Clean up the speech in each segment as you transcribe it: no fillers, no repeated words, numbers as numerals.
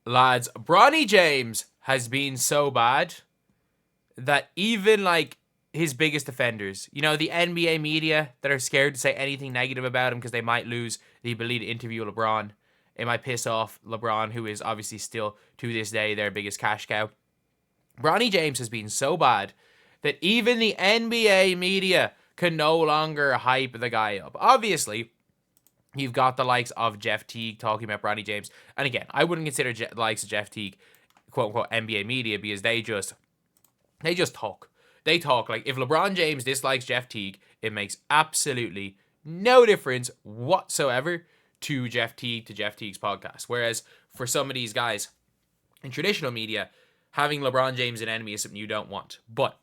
Lads, Bronny James has been so bad that even like his biggest defenders, you know, the NBA media that are scared to say anything negative about him because they might lose the ability to interview LeBron. It might piss off LeBron, who is obviously still to this day their biggest cash cow. Bronny James has been so bad that even the NBA media can no longer hype the guy up. Obviously, you've got the likes of Jeff Teague talking about Bronny James. And again, I wouldn't consider the likes of Jeff Teague, quote unquote, NBA media because they just talk. They talk. Like, if LeBron James dislikes Jeff Teague, it makes absolutely no difference whatsoever to Jeff Teague's podcast. Whereas for some of these guys in traditional media, having LeBron James an enemy is something you don't want. But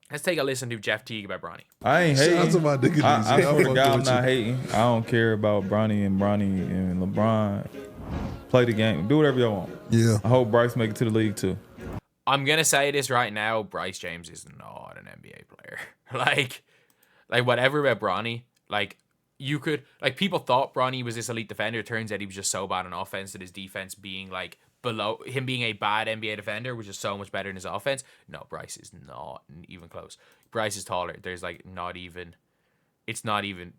let's take a listen to Jeff Teague about Bronny. I ain't hating. Shout out to my nigga. I swear to God, I'm not hating. I don't care about Bronny and LeBron. Play the game. Do whatever y'all want. Yeah. I hope Bryce make it to the league too. I'm going to say this right now. Bryce James is not an NBA player. like whatever about Bronny, like, you could, like, people thought Bronny was this elite defender. It turns out he was just so bad on offense that his defense being, like, below him being a bad NBA defender, which is so much better than his offense. No, Bryce is not even close. Bryce is taller. There's, like, they're not even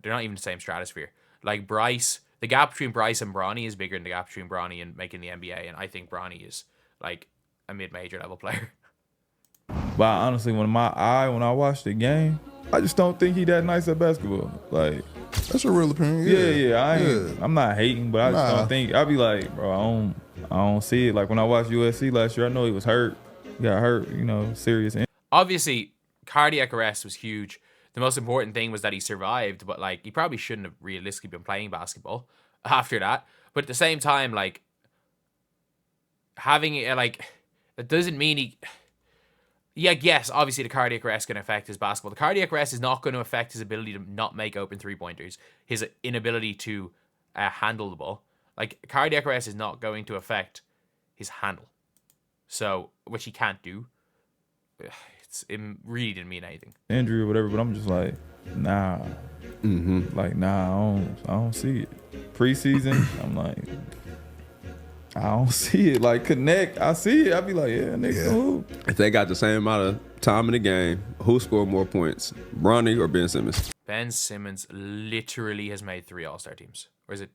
the same stratosphere. Like, Bryce, the gap between Bryce and Bronny is bigger than the gap between Bronny and making the NBA, and I think Bronny is, like, a mid-major level player. But honestly, when I watch the game, I just don't think he that nice at basketball. Like, that's a real opinion. I'm not hating, but I just don't think. I'll be like, bro, I don't see it. Like, when I watched USC last year, I know he was hurt. He got hurt, serious. Obviously, cardiac arrest was huge. The most important thing was that he survived, but, like, he probably shouldn't have realistically been playing basketball after that. But at the same time, like, having it, like, that doesn't mean he... Yeah, yes, obviously the cardiac arrest can affect his basketball. The cardiac arrest is not going to affect his ability to not make open three-pointers, his inability to handle the ball. Like, cardiac arrest is not going to affect his handle. So, which he can't do. It really didn't mean anything. Injury or whatever, but I'm just like, nah. Like, nah, I don't see it. Preseason, I'm like... I don't see it. Like, connect. I see it. I be like, yeah, nigga, who? If they got the same amount of time in the game, who scored more points, Bronny or Ben Simmons? Ben Simmons literally has made 3 All-Star teams. Or is it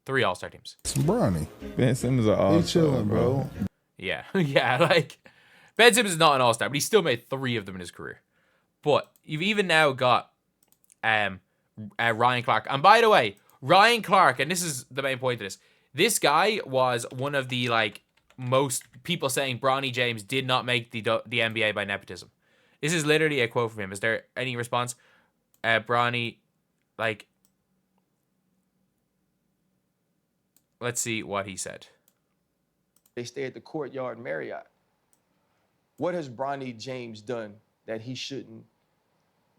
3 All-Star teams? It's Bronny. Ben Simmons are all. He chilling, bro. Yeah. Yeah, like, Ben Simmons is not an All-Star, but he still made 3 of them in his career. But you've even now got Ryan Clark. And by the way, Ryan Clark, and this is the main point of this guy was one of the, like, most people saying Bronny James did not make the NBA by nepotism. This is literally a quote from him. Is there any response? Bronny, like, let's see what he said. They stay at the Courtyard Marriott. What has Bronny James done that he shouldn't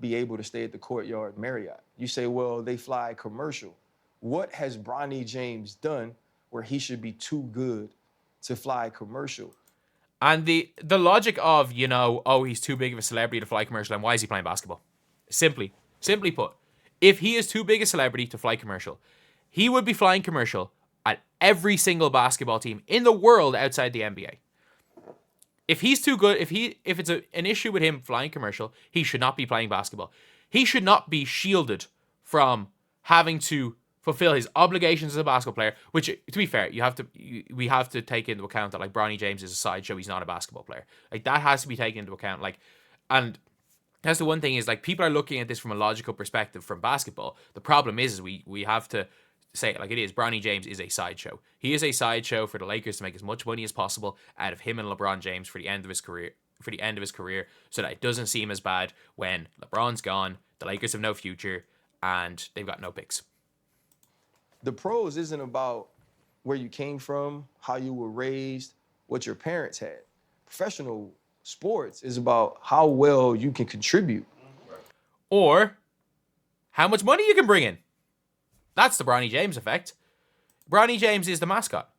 be able to stay at the Courtyard Marriott? You say, well, they fly commercial. What has Bronny James done where he should be too good to fly commercial? And the logic of, he's too big of a celebrity to fly commercial, and why is he playing basketball? Simply put, if he is too big a celebrity to fly commercial, he would be flying commercial at every single basketball team in the world outside the NBA. If he's too good, if it's an issue with him flying commercial, he should not be playing basketball. He should not be shielded from having to fulfill his obligations as a basketball player, which, to be fair, we have to take into account that, like, Bronny James is a sideshow. He's not a basketball player. Like, that has to be taken into account. Like, and that's the one thing is, like, people are looking at this from a logical perspective from basketball. The problem is we have to say it like it is. Bronny James is a sideshow. He is a sideshow for the Lakers to make as much money as possible out of him and LeBron James for the end of his career, so that it doesn't seem as bad when LeBron's gone, the Lakers have no future, and they've got no picks. The pros isn't about where you came from, how you were raised, what your parents had. Professional sports is about how well you can contribute. Or how much money you can bring in. That's the Bronny James effect. Bronny James is the mascot.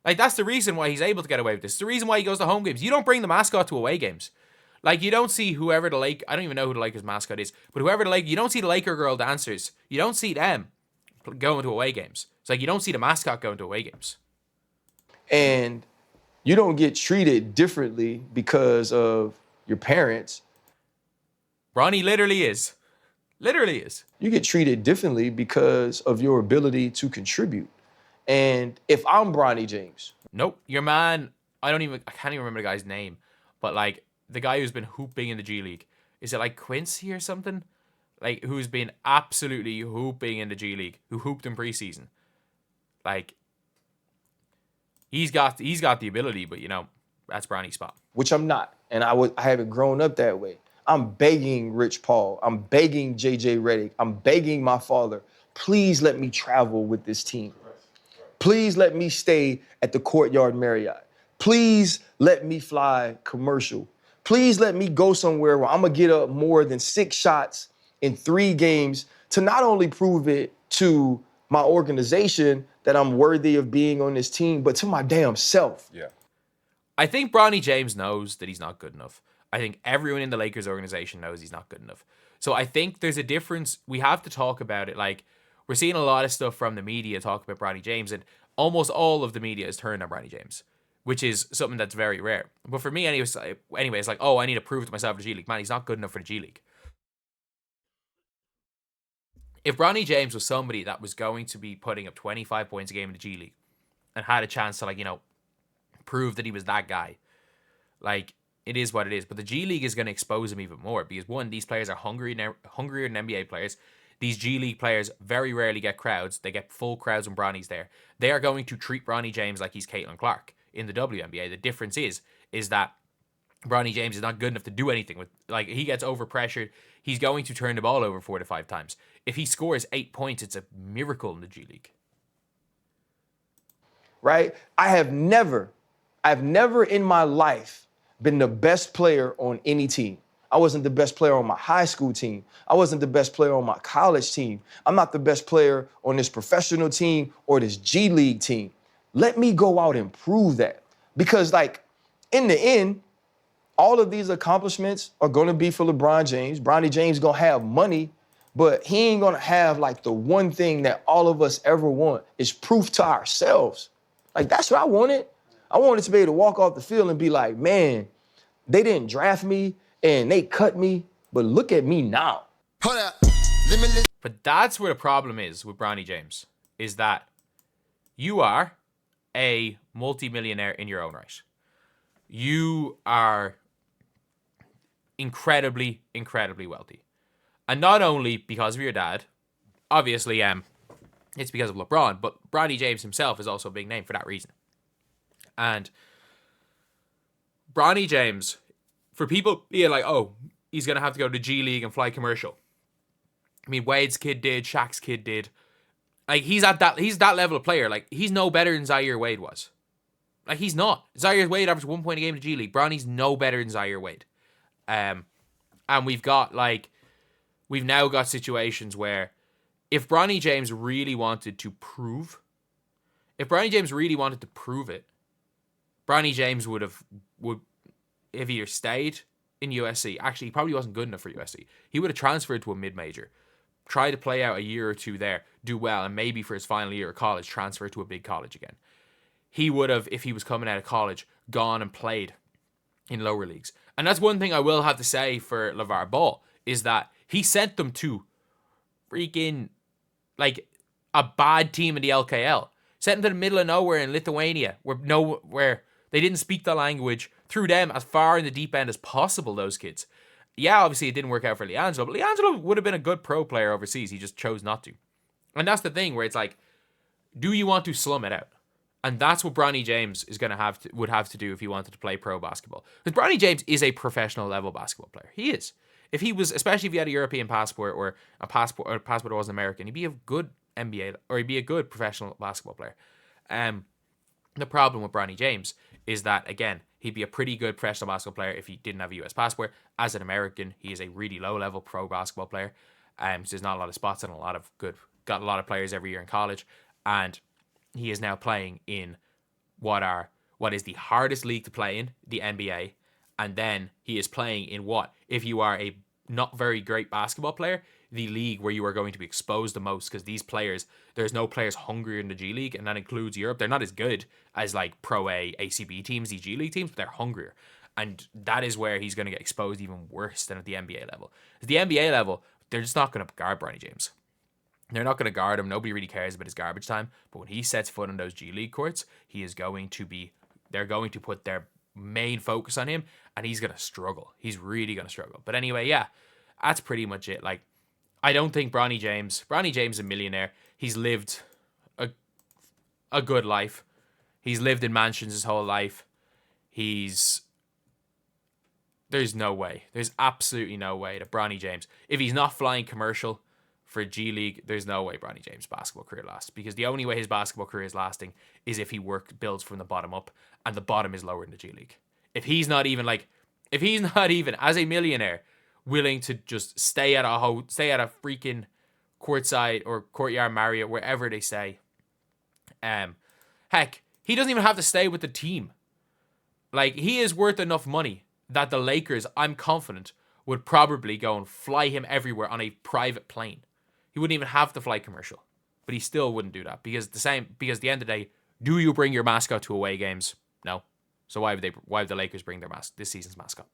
Like, that's the reason why he's able to get away with this. It's the reason why he goes to home games. You don't bring the mascot to away games. Like, you don't see whoever I don't even know who the Lakers mascot is, but you don't see the Laker girl dancers. You don't see them going to away games. It's like you don't see the mascot going to away games. And you don't get treated differently because of your parents. Bronny literally is. Literally is. You get treated differently because of your ability to contribute. And if I'm Bronny James, Nope. Your man, I can't even remember the guy's name, but like the guy who's been hooping in the G League. Is it like Quincy or something? Like who's been absolutely hooping in the G League, who hooped in preseason. Like he's got the ability, but that's Bronny's spot. which I'm not, and I haven't grown up that way. I'm begging Rich Paul. I'm begging JJ Redick. I'm begging my father. Please let me travel with this team. Please let me stay at the Courtyard Marriott. Please let me fly commercial. Please let me go somewhere where I'm going to get up more than 6 shots in 3 games to not only prove it to my organization that I'm worthy of being on this team, but to my damn self. Yeah. I think Bronny James knows that he's not good enough. I think everyone in the Lakers organization knows he's not good enough. So I think there's a difference. We have to talk about it. Like, we're seeing a lot of stuff from the media talk about Bronny James, and almost all of the media is turned on Bronny James, which is something that's very rare. But for me, anyway, it's like, oh, I need to prove to myself in the G League. Man, he's not good enough for the G League. If Bronny James was somebody that was going to be putting up 25 points a game in the G League and had a chance to, prove that he was that guy, it is what it is. But the G League is going to expose him even more because, one, these players are hungrier than NBA players. These G League players very rarely get crowds. They get full crowds when Bronny's there. They are going to treat Bronny James like he's Caitlin Clark in the WNBA. The difference is that Bronny James is not good enough to do anything with. He gets overpressured. He's going to turn the ball over 4 to 5 times. If he scores 8 points, it's a miracle in the G League. Right? I've never in my life been the best player on any team. I wasn't the best player on my high school team. I wasn't the best player on my college team. I'm not the best player on this professional team or this G League team. Let me go out and prove that. Because, in the end, all of these accomplishments are going to be for LeBron James. Bronny James going to have money, but he ain't going to have, the one thing that all of us ever want is proof to ourselves. That's what I wanted. I wanted to be able to walk off the field and be like, man, they didn't draft me and they cut me, but look at me now. Hold up. But that's where the problem is with Bronny James, is that you are a multimillionaire in your own right. You are incredibly, incredibly wealthy. And not only because of your dad, obviously it's because of LeBron, but Bronny James himself is also a big name for that reason. And Bronny James, for people being like, oh, he's going to have to go to G League and fly commercial. I mean, Wade's kid did, Shaq's kid did. He's that level of player. He's no better than Zaire Wade was. He's not. Zaire Wade averaged 1 point a game in the G League. Bronny's no better than Zaire Wade. And we've now got situations where if Bronny James really wanted to prove it, Bronny James would have either stayed in USC. Actually, he probably wasn't good enough for USC. He would have transferred to a mid-major, try to play out a year or two there, do well, and maybe for his final year of college, transfer to a big college again. He would have, if he was coming out of college, gone and played in lower leagues. And that's one thing I will have to say for LeVar Ball, is that he sent them to freaking, a bad team in the LKL. Sent them to the middle of nowhere in Lithuania, where they didn't speak the language, threw them as far in the deep end as possible, those kids. Yeah, obviously it didn't work out for LiAngelo, but LiAngelo would have been a good pro player overseas. He just chose not to. And that's the thing where it's do you want to slum it out? And that's what Bronny James would have to do if he wanted to play pro basketball. Because Bronny James is a professional level basketball player. He is. If he was, especially if he had a European passport or a passport that wasn't American, he'd be a good NBA or he'd be a good professional basketball player. The problem with Bronny James is that, again, he'd be a pretty good professional basketball player if he didn't have a US passport. As an American, he is a really low level pro basketball player. So there's not a lot of spots and got a lot of players every year in college, and he is now playing in what is the hardest league to play in, the NBA, and then he is playing in what, if you are a not very great basketball player, the league where you are going to be exposed the most, because these players, there's no players hungrier in the G League, and that includes Europe. They're not as good as like Pro A, ACB teams, these G League teams, but they're hungrier. And that is where he's going to get exposed even worse than at the NBA level. At the NBA level, they're just not going to guard Bronny James. They're not going to guard him. Nobody really cares about his garbage time. But when he sets foot on those G League courts, they're going to put their main focus on him, and he's going to struggle. He's really going to struggle. But anyway, yeah, that's pretty much it. Like, I don't think Bronny James is a millionaire. He's lived a good life. He's lived in mansions his whole life. There's no way. There's absolutely no way that Bronny James, if he's not flying commercial for G League, there's no way Bronny James' basketball career lasts. Because the only way his basketball career is lasting is if he builds from the bottom up, and the bottom is lower in the G League. If he's not even as a millionaire willing to just stay at a freaking courtside or courtyard Marriott, wherever they say, heck, he doesn't even have to stay with the team. Like, he is worth enough money that the Lakers, I'm confident, would probably go and fly him everywhere on a private plane. He wouldn't even have the flight commercial, but he still wouldn't do that because at the end of the day, do you bring your mascot to away games? No. So why would the Lakers bring this season's mascot?